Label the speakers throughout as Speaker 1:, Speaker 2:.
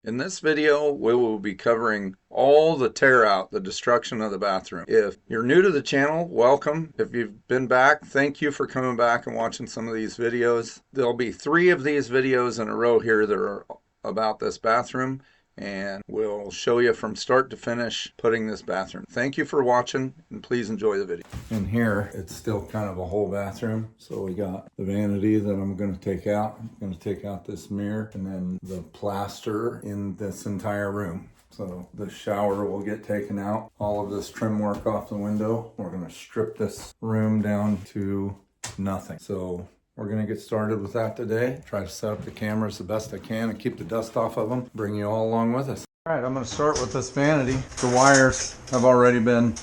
Speaker 1: In this video, we will be covering all the tear out, the destruction of the bathroom. If you're new to the channel, welcome. If you've been back, thank you for coming back and watching some of these videos. There'll be 3 of these videos in a row here that are about this bathroom, and we'll show you from start to finish putting this bathroom. Thank you for watching, and please enjoy the video. In here, it's still kind of a whole bathroom. So we got the vanity that I'm going to take out. I'm going to take out this mirror and then the plaster in this entire room. So the shower will get taken out. All of this trim work off the window. We're going to strip this room down to nothing. So we're going to get started with that today. Try to set up the cameras the best I can and keep the dust off of them. Bring you all along with us. All right, I'm going to start with this vanity. The wires have already been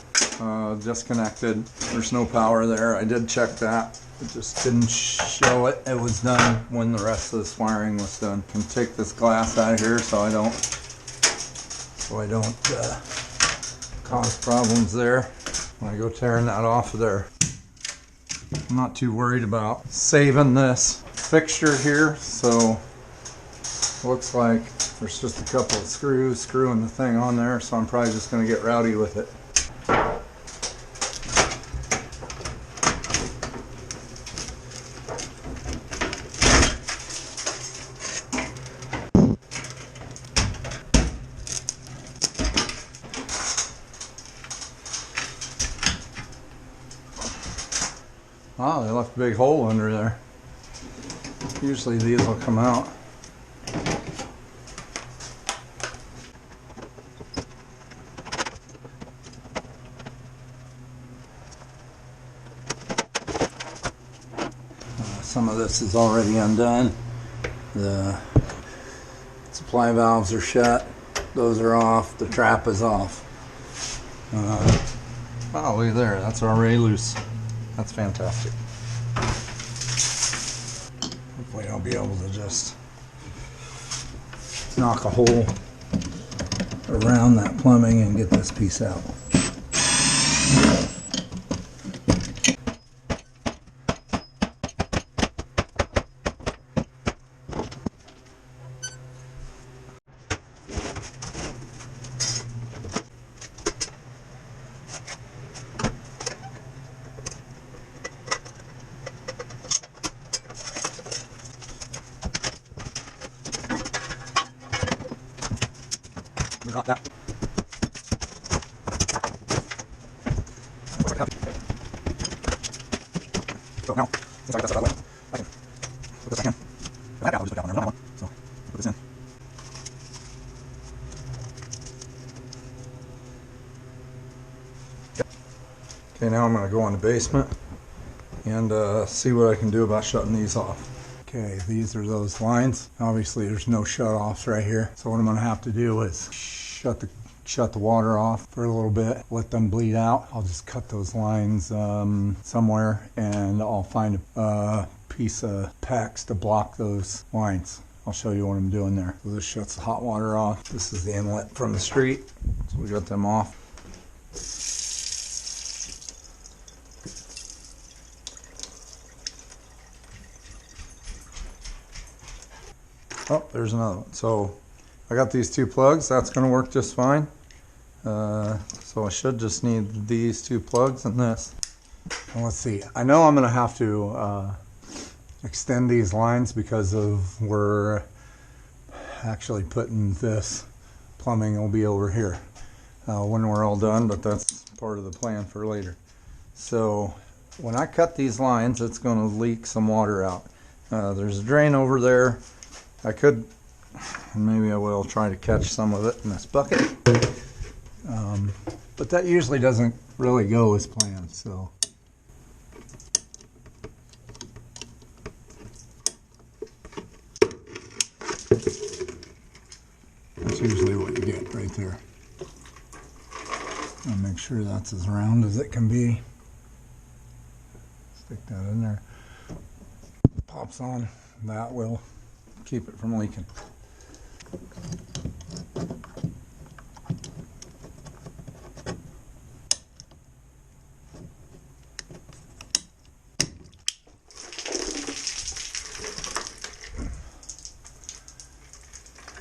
Speaker 1: disconnected. There's no power there. I did check that. It just didn't show it. It was done when the rest of this wiring was done. I can take this glass out of here so I don't cause problems there when I go tearing that off of there. I'm not too worried about saving this fixture here, so looks like there's just a couple of screws screwing the thing on there, so I'm probably just going to get rowdy with it. Oh, they left a big hole under there. Usually these will come out. Some of this is already undone. The supply valves are shut. Those are off. The trap is off. Oh, look there. That's already loose. That's fantastic. Hopefully I'll be able to just knock a hole around that plumbing and get this piece out. Got that. So now, since I got that set that way, I can put this back in. If I had, I'll just put that on there. Not that one. So put this in. Okay, now I'm going to go in the basement and see what I can do about shutting these off. Okay, these are those lines. Obviously there's no shut-offs right here. So what I'm going to have to do is shut the water off for a little bit, let them bleed out. I'll just cut those lines somewhere and I'll find a piece of PEX to block those lines. I'll show you what I'm doing there. So this shuts the hot water off. This is the inlet from the street. So we got them off. Oh, there's another one. So I got these 2 plugs. That's going to work just fine. So I should just need these 2 plugs and this. Well, let's see. I know I'm going to have to extend these lines because of we're actually putting this plumbing will be over here when we're all done, but that's part of the plan for later. So when I cut these lines, it's going to leak some water out. There's a drain over there. I could, maybe I will try to catch some of it in this bucket, but that usually doesn't really go as planned, so. That's usually what you get right there. I'll make sure that's as round as it can be. Stick that in there. Pops on, that will keep it from leaking.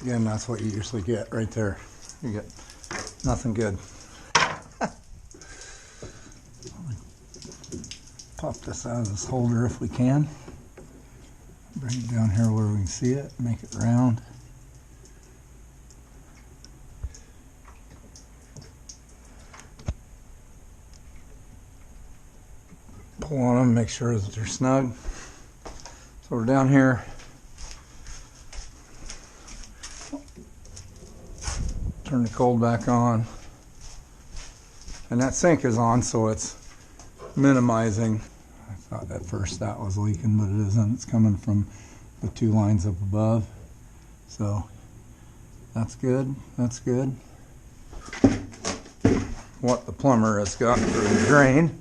Speaker 1: Again, that's what you usually get right there. You get nothing good. Pop this out of this holder if we can. Bring it down here where we can see it, make it round. Pull on them, make sure that they're snug. So we're down here. Turn the cold back on. And that sink is on, so it's minimizing. I thought at first that was leaking, but it isn't. It's coming from the two lines up above. So that's good. That's good. What the plumber has got through the drain.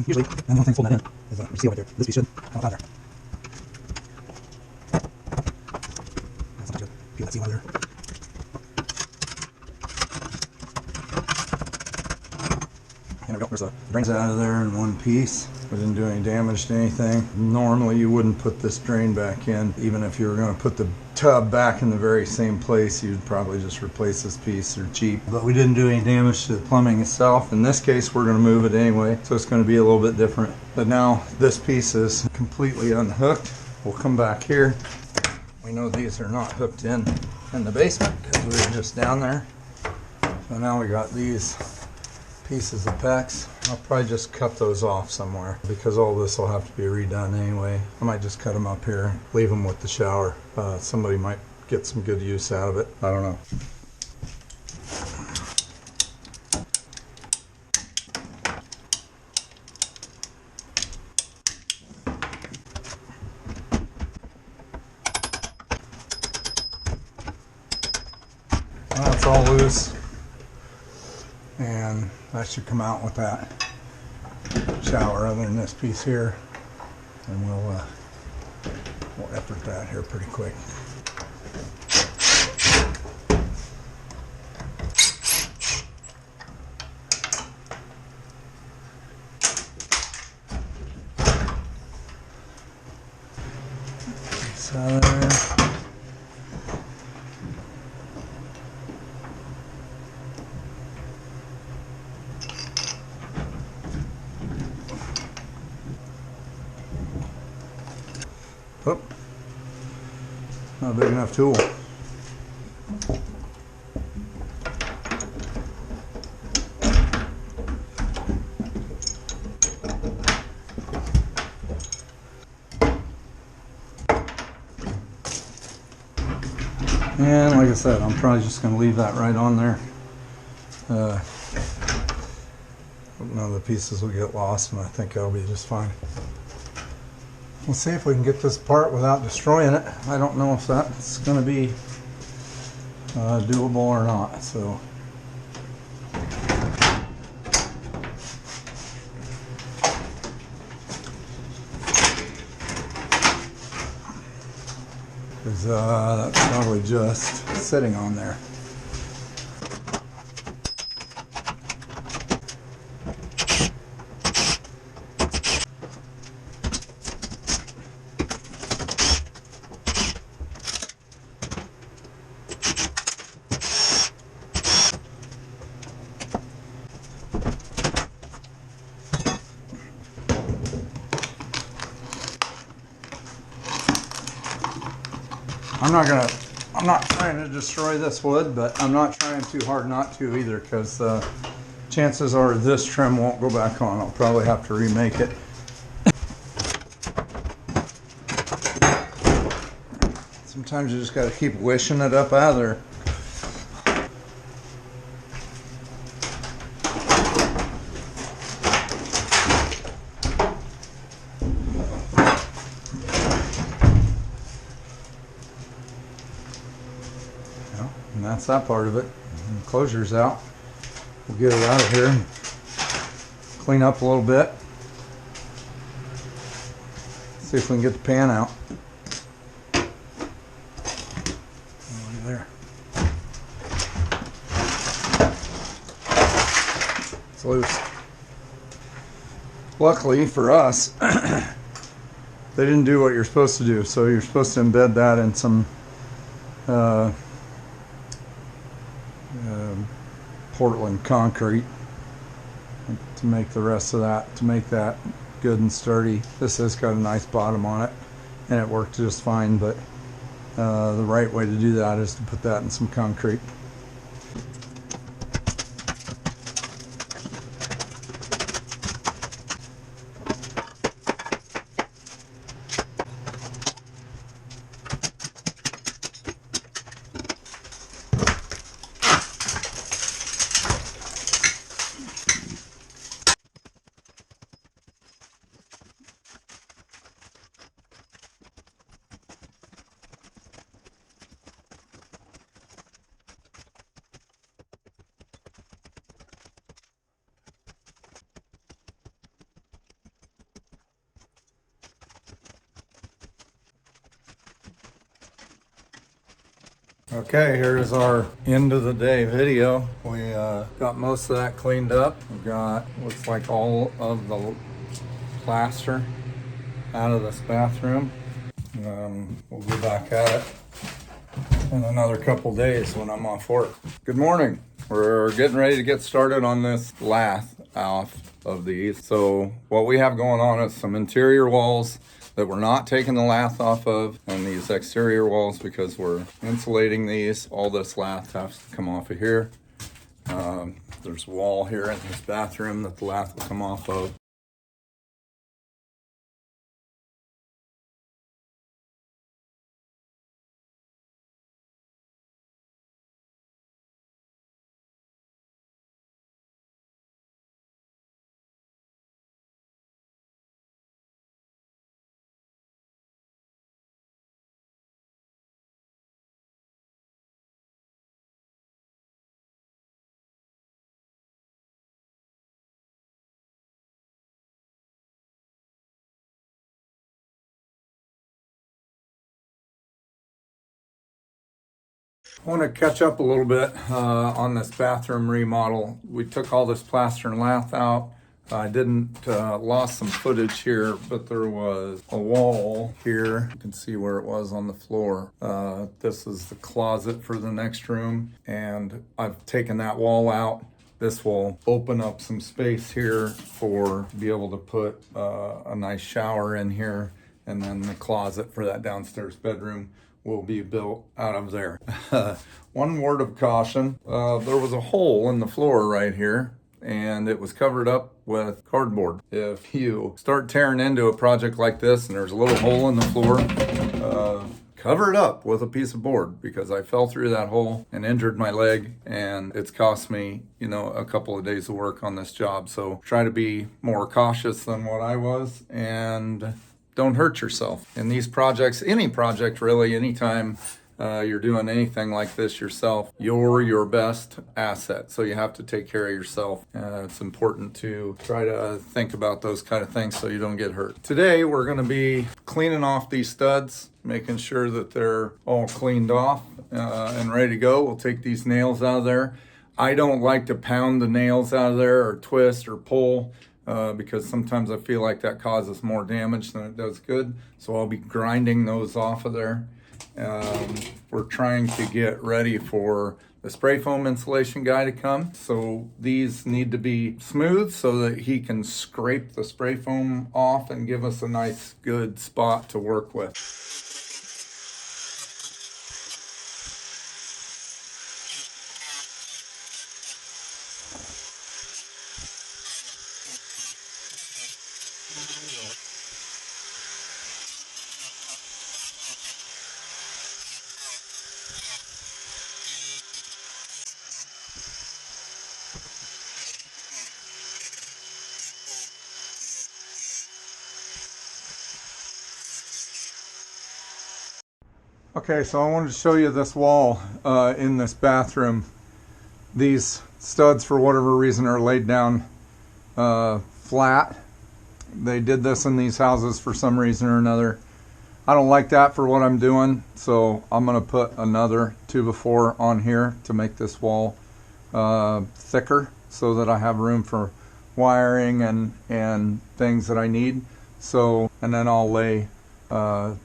Speaker 1: Usually, and the only thing holding that in is you see right there. This piece should come out there. That's not good. Peel that seam out of there. And there we go. There's the drains out of there in one piece. We didn't do any damage to anything. Normally you wouldn't put this drain back in. Even if you were going to put the tub back in the very same place, you'd probably just replace this piece. They're cheap. But we didn't do any damage to the plumbing itself. In this case, we're going to move it anyway, so it's going to be a little bit different. But now this piece is completely unhooked. We'll come back here. We know these are not hooked in the basement because we were just down there. So now we got these pieces of PEX. I'll probably just cut those off somewhere because all this will have to be redone anyway. I might just cut them up here, leave them with the shower. Somebody might get some good use out of it. I don't know. Well, it's all loose. And that should come out with that shower other than this piece here. And we'll effort that here pretty quick. Piece out of there. Oh, not a big enough tool. And like I said, I'm probably just going to leave that right on there. None of the pieces will get lost, and I think that'll be just fine. We'll see if we can get this apart without destroying it. I don't know if that's going to be doable or not. So because that's probably just sitting on there. I'm not trying to destroy this wood, but I'm not trying too hard not to either, because chances are this trim won't go back on. I'll probably have to remake it. Sometimes you just got to keep wishing it up out of there. And that's that part of it. And the closure's out. We'll get it out of here and clean up a little bit. See if we can get the pan out. Look there. It's loose. Luckily for us, they didn't do what you're supposed to do. So you're supposed to embed that in some Portland concrete to make the rest of that, to make that good and sturdy. This has got a nice bottom on it, and it worked just fine, but the right way to do that is to put that in some concrete. Okay, here's our end of the day video. We got most of that cleaned up. We've got, looks like all of the plaster out of this bathroom. We'll be back at it in another couple days when I'm off work. Good morning. We're getting ready to get started on this lath off of these. So what we have going on is some interior walls that we're not taking the lath off of, and these exterior walls, because we're insulating these, all this lath has to come off of here. There's a wall here in this bathroom that the lath will come off of. I want to catch up a little bit on this bathroom remodel. We took all this plaster and lath out. I didn't lost some footage here, but there was a wall here. You can see where it was on the floor. This is the closet for the next room, and I've taken that wall out. This will open up some space here to be able to put a nice shower in here, and then the closet for that downstairs bedroom will be built out of there. One word of caution, there was a hole in the floor right here, and it was covered up with cardboard. If you start tearing into a project like this and there's a little hole in the floor, cover it up with a piece of board, because I fell through that hole and injured my leg, and it's cost me, a couple of days of work on this job. So try to be more cautious than what I was, and don't hurt yourself. In these projects, any project really, anytime you're doing anything like this yourself, you're your best asset. So you have to take care of yourself. It's important to try to think about those kind of things so you don't get hurt. Today, we're gonna be cleaning off these studs, making sure that they're all cleaned off and ready to go. We'll take these nails out of there. I don't like to pound the nails out of there or twist or pull, because sometimes I feel like that causes more damage than it does good. So I'll be grinding those off of there. We're trying to get ready for the spray foam insulation guy to come. So these need to be smooth so that he can scrape the spray foam off and give us a nice good spot to work with. Okay, so I wanted to show you this wall in this bathroom. These studs, for whatever reason, are laid down flat, They did this in these houses for some reason or another. I don't like that for what I'm doing, so I'm going to put another 2x4 on here to make this wall thicker so that I have room for wiring and things that I need. So, and then I'll lay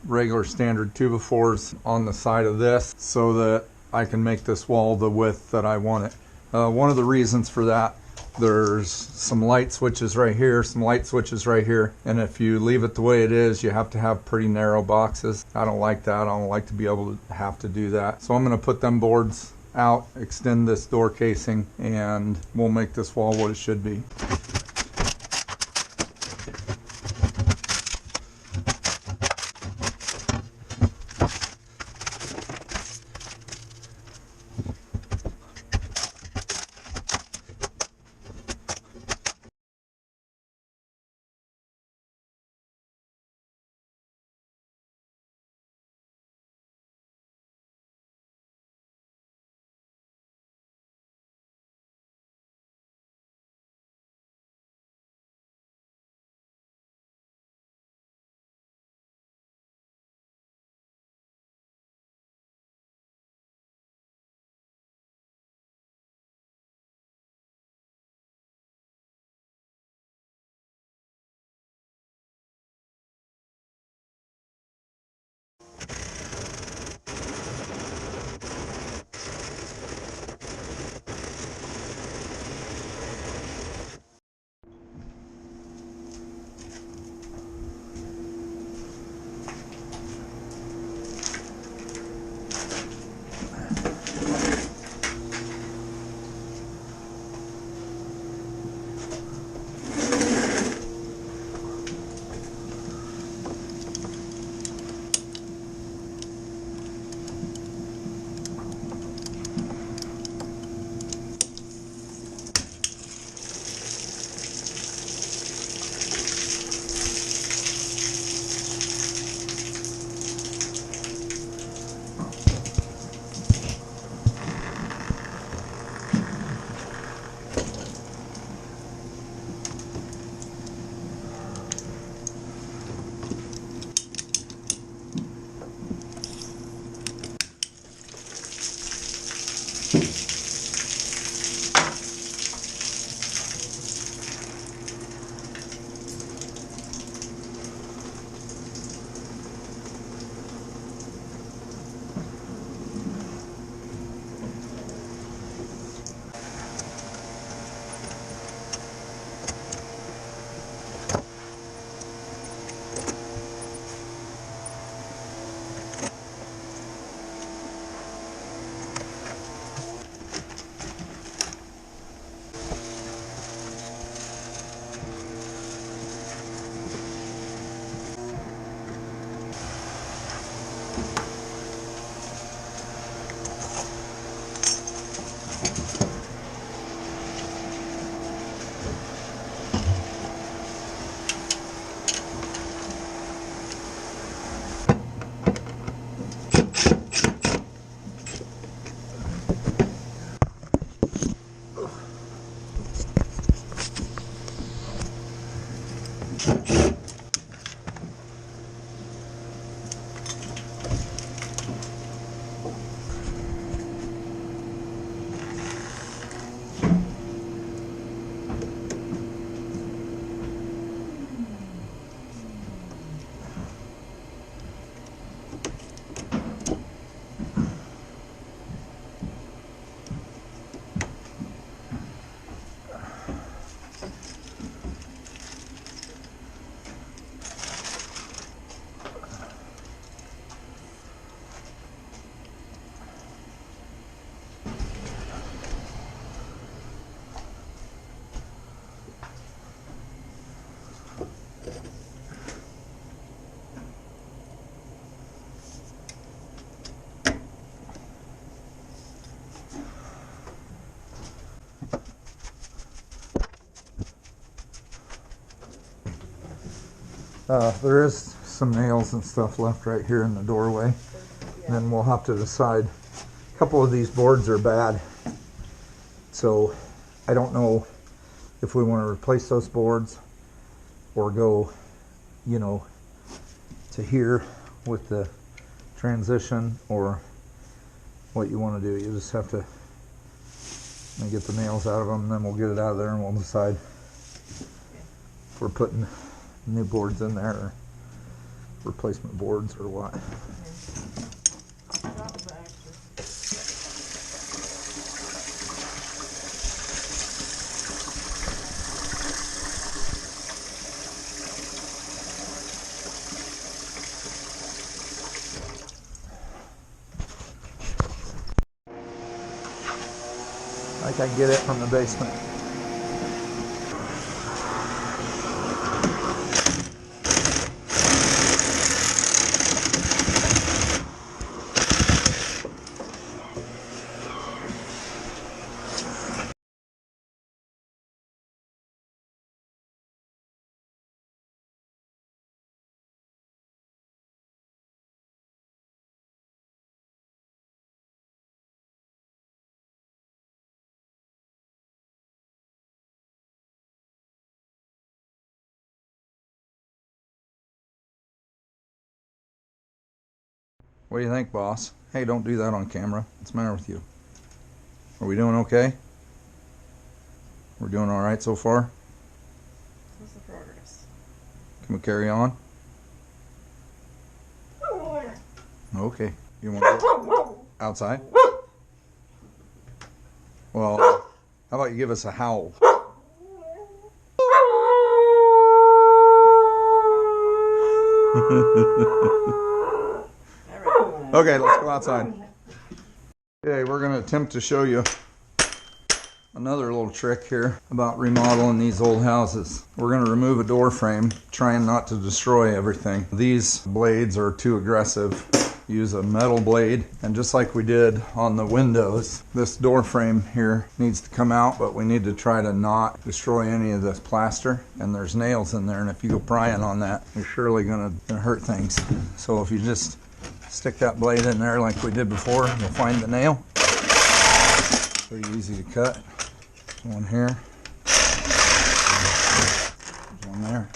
Speaker 1: regular standard 2x4s on the side of this so that I can make this wall the width that I want it. One of the reasons for that, there's some light switches right here, some light switches right here, and if you leave it the way it is, you have to have pretty narrow boxes. I don't like that. I don't like to be able to have to do that. So I'm going to put them boards out, extend this door casing, and we'll make this wall what it should be. There is some nails and stuff left right here in the doorway. And then we'll have to decide. A couple of these boards are bad. So I don't know if we want to replace those boards
Speaker 2: or go, you know, to here with the transition, or what you want to do. You just have to get the nails out of them, and then we'll get it out of there and we'll decide if we're putting new boards in there or replacement boards or what. I can get it from the basement. What do you think, boss? Hey, don't do that on camera. What's the matter with you? Are we doing okay? We're doing all right so far?
Speaker 3: What's the progress?
Speaker 2: Can we carry on? Okay. You want to go outside? Well, how about you give us a howl? Okay, let's go outside. Okay, we're going to attempt to show you another little trick here about remodeling these old houses. We're going to remove a door frame, trying not to destroy everything. These blades are too aggressive. Use a metal blade, and just like we did on the windows, this door frame here needs to come out, but we need to try to not destroy any of this plaster, and there's nails in there, and if you go prying on that, you're surely going to hurt things. So if you just stick that blade in there like we did before, you'll find the nail. Pretty easy to cut. One here, there's one there.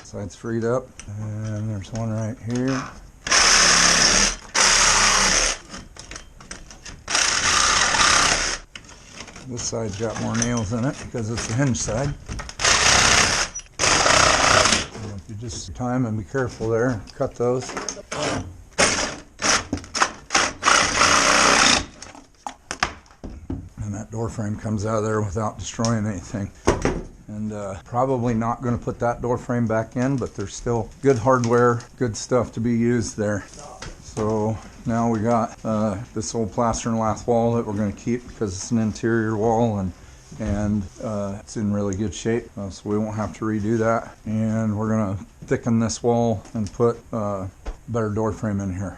Speaker 2: Side's freed up, and there's one right here. This side's got more nails in it because it's the hinge side. And if you just time and be careful there, cut those. And that door frame comes out of there without destroying anything. And probably not going to put that door frame back in, but there's still good hardware, good stuff to be used there. So now we got this old plaster and lath wall that we're going to keep because it's an interior wall, and it's in really good shape, so we won't have to redo that. And we're going to thicken this wall and put a better door frame in here.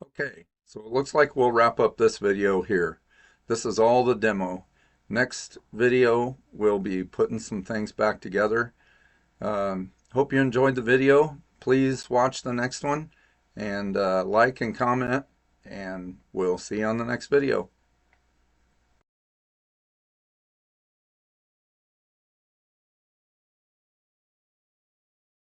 Speaker 1: Okay, so it looks like we'll wrap up this video here. This is all the demo. Next video, we'll be putting some things back together. Hope you enjoyed the video. Please watch the next one, and like and comment, and we'll see you on the next video.